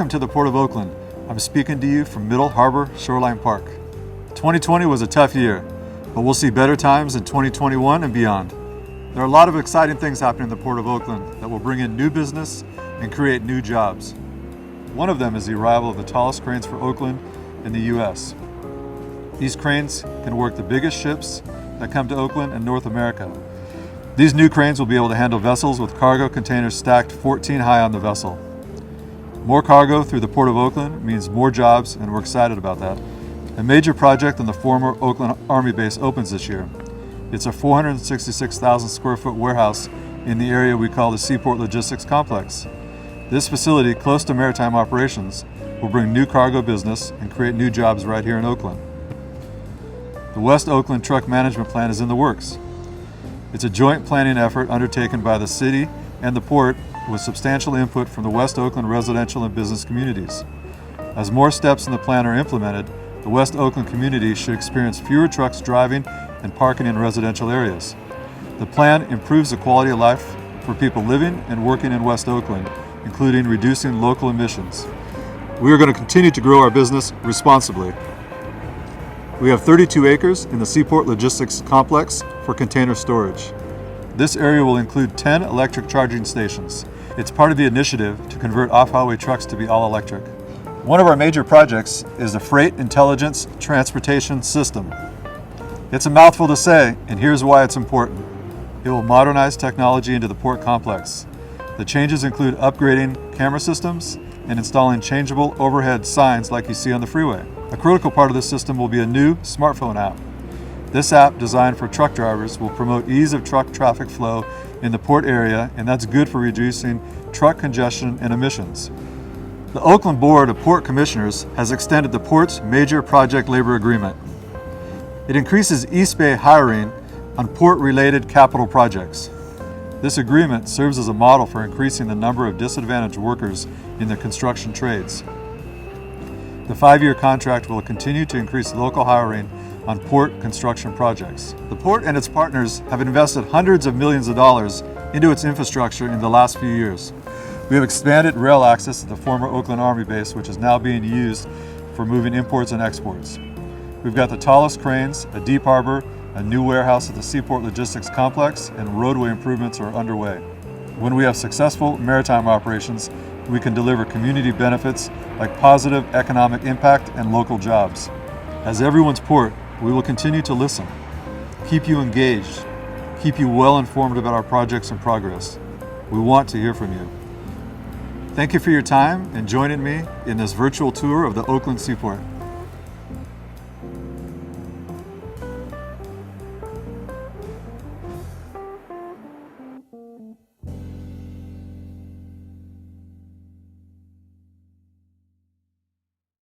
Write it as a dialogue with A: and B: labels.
A: Welcome to the Port of Oakland. I'm speaking to you from Middle Harbor Shoreline Park. 2020 was a tough year, but we'll see better times in 2021 and beyond. There are a lot of exciting things happening in the Port of Oakland that will bring in new business and create new jobs. One of them is the arrival of the tallest cranes for Oakland in the U.S. These cranes can work the biggest ships that come to Oakland and North America. These new cranes will be able to handle vessels with cargo containers stacked 14 high on the vessel. More cargo through the Port of Oakland means more jobs, and we're excited about that. A major project in the former Oakland Army base opens this year. It's a 466,000 square foot warehouse in the area we call the Seaport Logistics complex. This facility, close to maritime operations, will bring new cargo business and create new jobs right here in Oakland. The West Oakland Truck Management Plan is in the works. It's a joint planning effort undertaken by the city and the port with substantial input from the West Oakland residential and business communities. As more steps in the plan are implemented, the West Oakland community should experience fewer trucks driving and parking in residential areas. The plan improves the quality of life for people living and working in West Oakland, including reducing local emissions. We are going to continue to grow our business responsibly. We have 32 acres in the Seaport Logistics complex for container storage. This area will include 10 electric charging stations. It's part of the initiative to convert off-highway trucks to be all electric. One of our major projects is the Freight Intelligence Transportation System. It's a mouthful to say, and here's why it's important. It will modernize technology into the port complex. The changes include upgrading camera systems and installing changeable overhead signs like you see on the freeway. A critical part of this system will be a new smartphone app. This app, designed for truck drivers, will promote ease of truck traffic flow in the port area, and that's good for reducing truck congestion and emissions. The Oakland Board of Port Commissioners has extended the port's major project labor agreement. It increases East Bay hiring on port-related capital projects. This agreement serves as a model for increasing the number of disadvantaged workers in the construction trades. The 5-year contract will continue to increase local hiring on port construction projects. The port and its partners have invested hundreds of millions of dollars into its infrastructure in the last few years. We have expanded rail access to the former Oakland Army base, which is now being used for moving imports and exports. We've got the tallest cranes, a deep harbor, a new warehouse at the Seaport Logistics complex, and roadway improvements are underway. When we have successful maritime operations, we can deliver community benefits like positive economic impact and local jobs. As everyone's port, we will continue to listen, keep you engaged, keep you well informed about our projects and progress. We want to hear from you. Thank you for your time and joining me in this virtual tour of the Oakland Seaport.